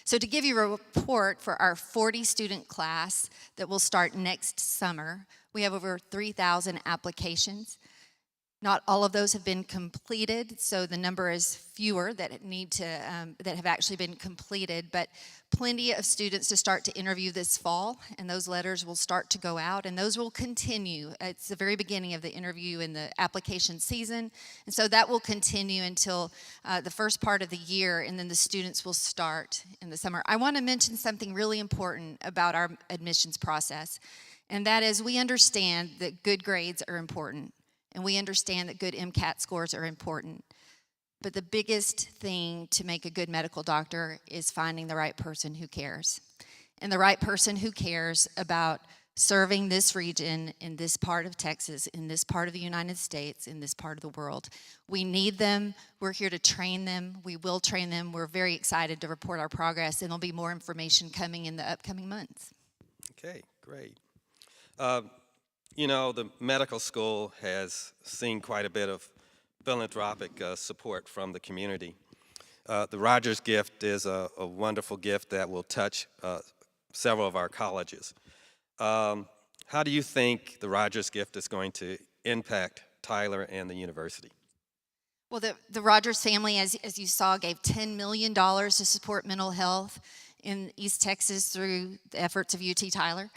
So to give you a report for our 40-student class that will start next summer, we have over 3,000 applications. Not all of those have been completed, so the number is fewer that need to that have actually been completed, but plenty of students to start to interview this fall, and those letters will start to go out, and those will continue. It's the very beginning of the interview in the application season, and so that will continue until the first part of the year, and then the students will start in the summer. I want to mention something really important about our admissions process, and that is we understand that good grades are important. And we understand that good MCAT scores are important. But the biggest thing to make a good medical doctor is finding the right person who cares. And the right person who cares about serving this region in this part of Texas, in this part of the United States, in this part of the world. We need them. We're here to train them. We will train them. We're very excited to report our progress, and there'll be more information coming in the upcoming months. Okay, great. You know, the medical school has seen quite a bit of philanthropic support from the community. The Rogers gift is a wonderful gift that will touch several of our colleges. How do you think the Rogers gift is going to impact Tyler and the university? Well, the Rogers family, as you saw, gave $10 million to support mental health in East Texas through the efforts of UT Tyler.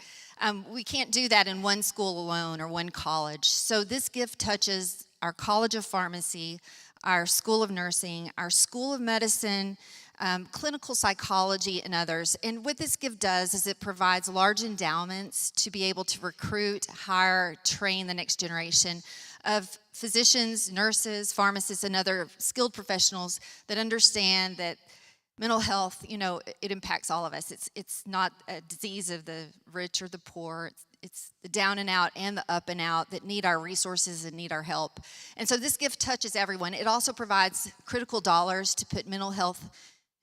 We can't do that in one school alone or one college. So this gift touches our College of Pharmacy, our School of Nursing, our School of Medicine, clinical psychology, and others. And what this gift does is it provides large endowments to be able to recruit, hire, train the next generation of physicians, nurses, pharmacists, and other skilled professionals that understand that mental health, you know, it impacts all of us. It's not a disease of the rich or the poor. It's the down and out and the up and out that need our resources and need our help. And so this gift touches everyone. It also provides critical dollars to put mental health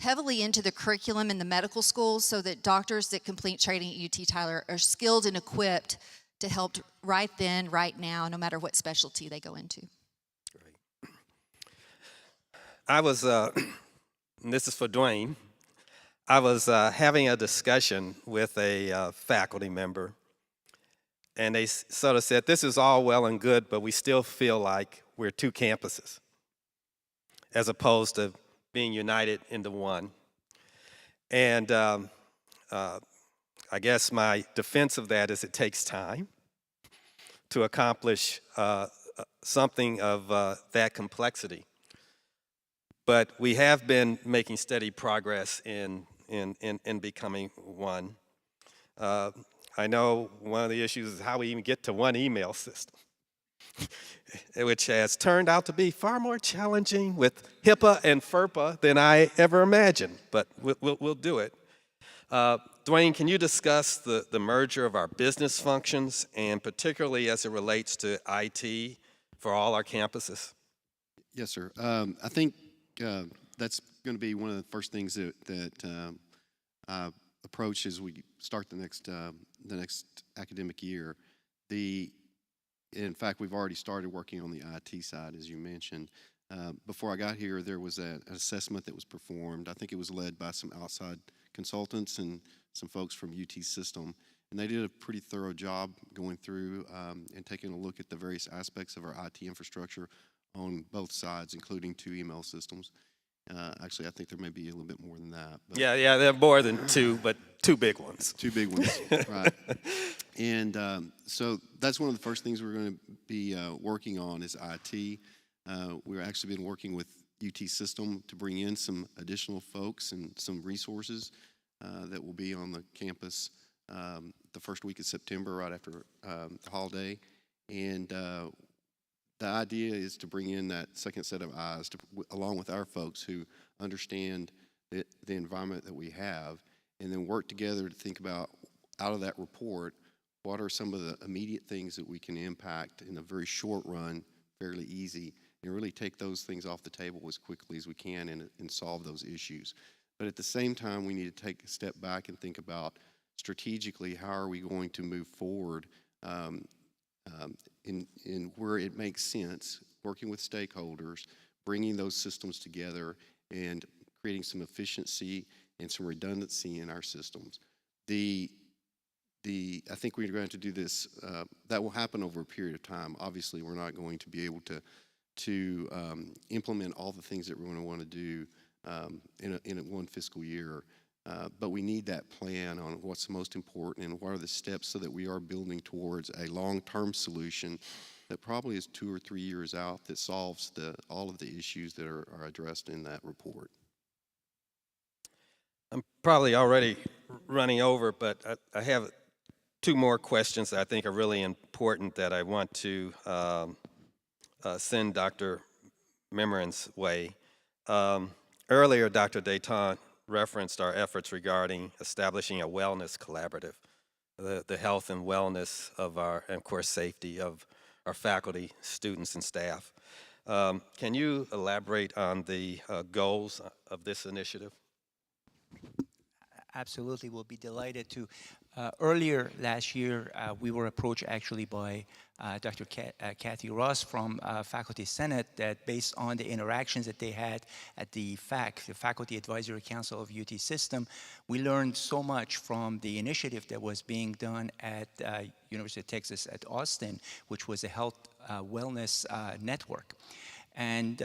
heavily into the curriculum in the medical schools so that doctors that complete training at UT Tyler are skilled and equipped to help right then, right now, no matter what specialty they go into. Great. I was... and this is for Dwayne, I was having a discussion with a faculty member, and they sort of said, this is all well and good, but we still feel like we're two campuses, as opposed to being united into one. And I guess my defense of that is it takes time to accomplish something of that complexity. But we have been making steady progress in becoming one. I know one of the issues is how we even get to one email system, which has turned out to be far more challenging with HIPAA and FERPA than I ever imagined, but we'll do it. Dwayne, can you discuss the merger of our business functions, and particularly as it relates to IT for all our campuses? Yes, sir. I think that's going to be one of the first things that I approach as we start the next academic year. In fact, we've already started working on the IT side, as you mentioned. Before I got here, there was an assessment that was performed. I think it was led by some outside consultants and some folks from UT System, and they did a pretty thorough job going through and taking a look at the various aspects of our IT infrastructure on both sides, including 2 email systems. Actually, I think there may be a little bit more than that. But yeah, there are more than 2, but 2 big ones. 2 big ones, right. And so that's one of the first things we're going to be working on is IT. We've actually been working with UT System to bring in some additional folks and some resources that will be on the campus the first week of September, right after the holiday. And the idea is to bring in that second set of eyes, along with our folks who understand the environment that we have, and then work together to think about, out of that report, what are some of the immediate things that we can impact in a very short run, fairly easy, and really take those things off the table as quickly as we can and solve those issues. But at the same time, we need to take a step back and think about strategically how are we going to move forward in where it makes sense, working with stakeholders, bringing those systems together, and creating some efficiency and some redundancy in our systems. I think we're going to do this, that will happen over a period of time. Obviously, we're not going to be able to implement all the things that we're going to want to do in one fiscal year. But we need that plan on what's most important and what are the steps so that we are building towards a long-term solution that probably is 2 or 3 years out that solves all of the issues that are addressed in that report. I'm probably already running over, but I have 2 more questions that I think are really important that I want to send Dr. Memeran's way. Earlier, Dr. Dayton referenced our efforts regarding establishing a wellness collaborative, the health and wellness of and of course, safety of our faculty, students, and staff. Can you elaborate on the goals of this initiative? Absolutely, we'll be delighted to. Earlier last year, we were approached actually by Dr. Kathy Ross from Faculty Senate that based on the interactions that they had at the FAC, the Faculty Advisory Council of UT System, we learned so much from the initiative that was being done at University of Texas at Austin, which was a health wellness network. And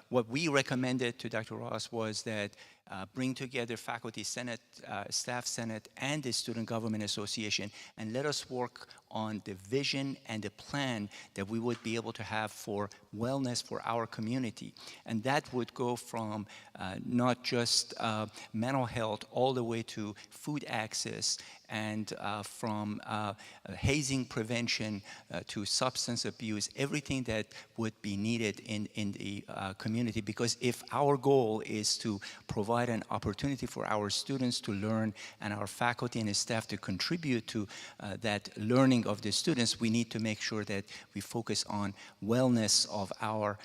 what we recommended to Dr. Ross was that bring together Faculty Senate, Staff Senate, and the Student Government Association, and let us work on the vision and the plan that we would be able to have for wellness for our community. And that would go from not just mental health all the way to food access, and from hazing prevention to substance abuse, everything that would be needed in the community. Because if our goal is to provide an opportunity for our students to learn and our faculty and staff to contribute to that learning of the students, we need to make sure that we focus on wellness of our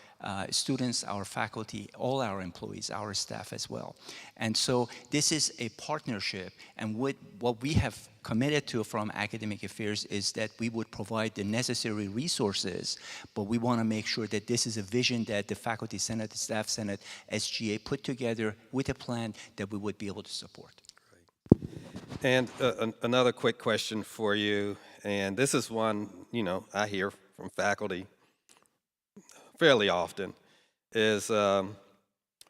students, our faculty, all our employees, our staff as well. And so this is a partnership, and what we have committed to from academic affairs is that we would provide the necessary resources, but we want to make sure that this is a vision that the Faculty Senate, the Staff Senate, SGA put together with a plan that we would be able to support. Great. And another quick question for you, and this is one, I hear from faculty fairly often, is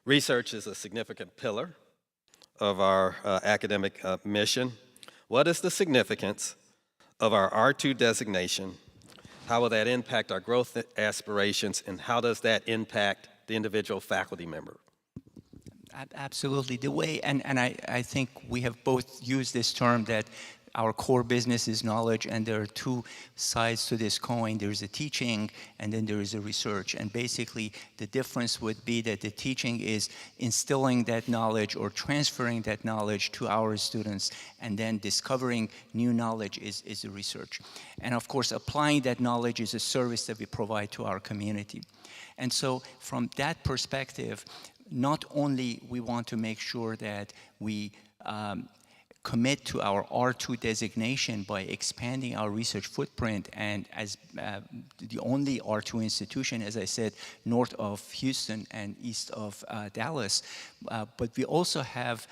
research is a significant pillar of our academic mission. What is the significance of our R2 designation? How will that impact our growth aspirations, and how does that impact the individual faculty member? Absolutely. The way, and I think we have both used this term that our core business is knowledge, and there are 2 sides to this coin. There's a teaching, and then there is a research. And basically, the difference would be that the teaching is instilling that knowledge or transferring that knowledge to our students, and then discovering new knowledge is the research. And of course, applying that knowledge is a service that we provide to our community. And so from that perspective, not only we want to make sure that we commit to our R2 designation by expanding our research footprint, and as the only R2 institution, as I said, north of Houston and east of Dallas, but we also have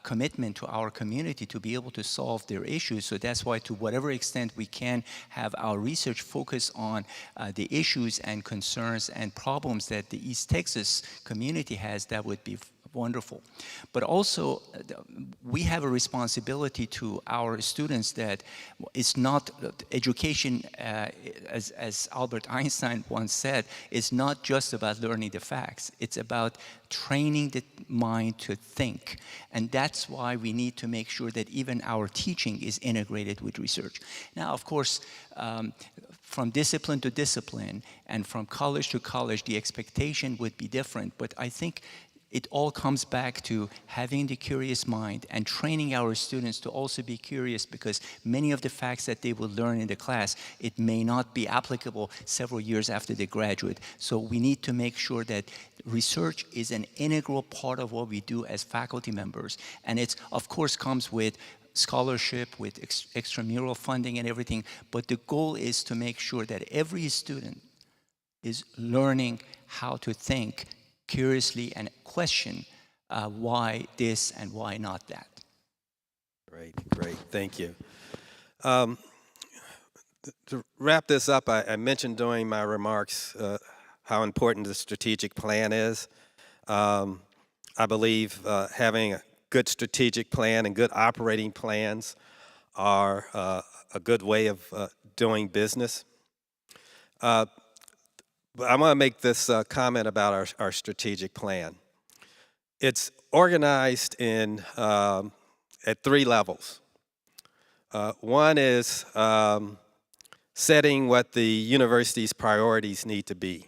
commitment to our community to be able to solve their issues. So that's why, to whatever extent we can have our research focus on the issues and concerns and problems that the East Texas community has, that would be wonderful. But also, we have a responsibility to our students that it's not education, as Albert Einstein once said, it's not just about learning the facts. It's about training the mind to think. And that's why we need to make sure that even our teaching is integrated with research. Now, of course, from discipline to discipline and from college to college, the expectation would be different. But I think it all comes back to having the curious mind and training our students to also be curious, because many of the facts that they will learn in the class, it may not be applicable several years after they graduate. So we need to make sure that research is an integral part of what we do as faculty members. And it's, of course, comes with scholarship, with extramural funding and everything. But the goal is to make sure that every student is learning how to think curiously and question why this and why not that. Great, great, thank you. To wrap this up, I mentioned during my remarks how important the strategic plan is. I believe having a good strategic plan and good operating plans are a good way of doing business. But I want to make this comment about our strategic plan. It's organized in at 3 levels. One is setting what the university's priorities need to be.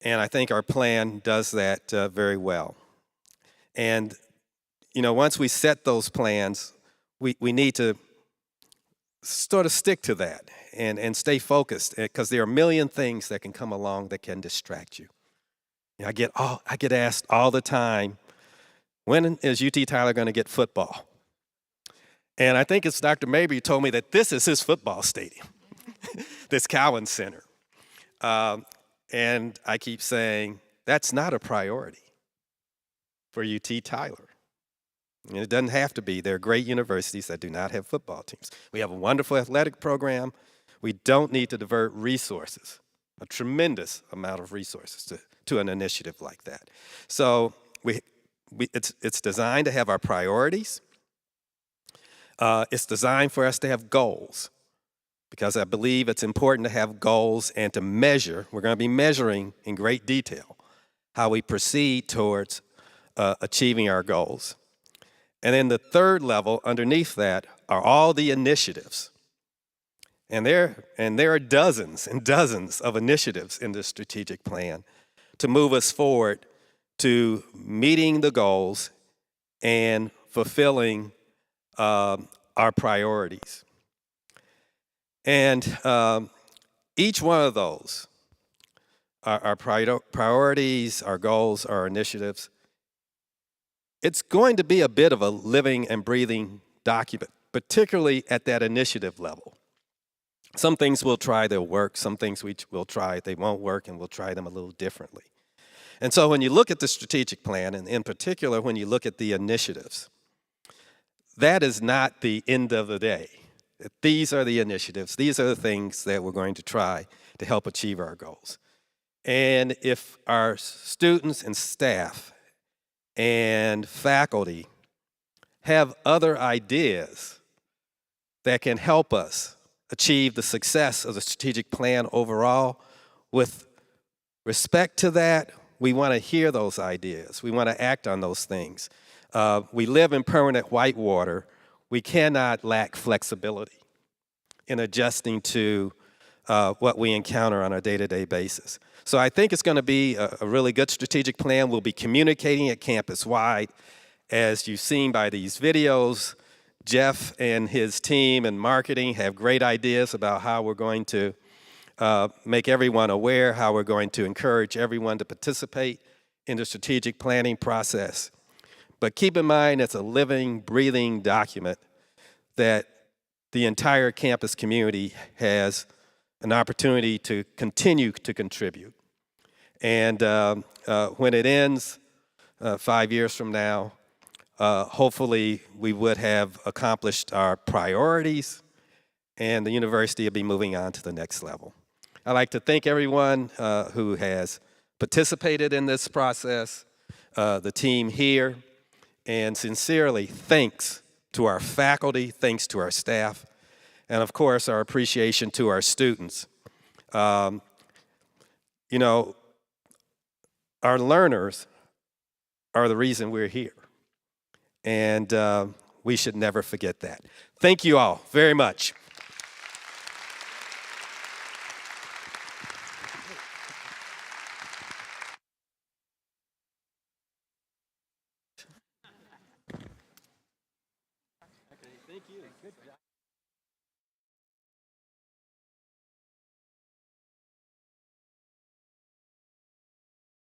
And I think our plan does that very well. And, you know, once we set those plans, we need to sort of stick to that and stay focused, because there are a million things that can come along that can distract you. I get asked all the time, when is UT Tyler going to get football? And I think it's Dr. Mabry who told me that this is his football stadium, this Cowan Center. And I keep saying, that's not a priority for UT Tyler. And it doesn't have to be. There are great universities that do not have football teams. We have a wonderful athletic program. We don't need to divert resources, a tremendous amount of resources to an initiative like that. So it's designed to have our priorities. It's designed for us to have goals, because I believe it's important to have goals and to measure. We're going to be measuring in great detail how we proceed towards achieving our goals. And then the third level underneath that are all the initiatives. And there are dozens and dozens of initiatives in this strategic plan to move us forward to meeting the goals and fulfilling our priorities. And each one of those, our priorities, our goals, our initiatives, it's going to be a bit of a living and breathing document, particularly at that initiative level. Some things we'll try, they'll work. Some things we'll try, they won't work, and we'll try them a little differently. And so when you look at the strategic plan, and in particular when you look at the initiatives, that is not the end of the day. These are the initiatives. These are the things that we're going to try to help achieve our goals. And if our students and staff and faculty have other ideas that can help us achieve the success of the strategic plan overall, with respect to that, we want to hear those ideas. We want to act on those things. We live in permanent whitewater. We cannot lack flexibility in adjusting to what we encounter on a day-to-day basis. So I think it's going to be a really good strategic plan. We'll be communicating it campus-wide. As you've seen by these videos, Jeff and his team in marketing have great ideas about how we're going to make everyone aware, how we're going to encourage everyone to participate in the strategic planning process. But keep in mind, it's a living, breathing document that the entire campus community has an opportunity to continue to contribute. And when it ends 5 years from now, hopefully we would have accomplished our priorities and the university will be moving on to the next level. I'd like to thank everyone who has participated in this process, the team here, and sincerely thanks to our faculty, thanks to our staff, and of course our appreciation to our students. You know, our learners are the reason we're here, and we should never forget that. Thank you all very much. Thank you. Good job.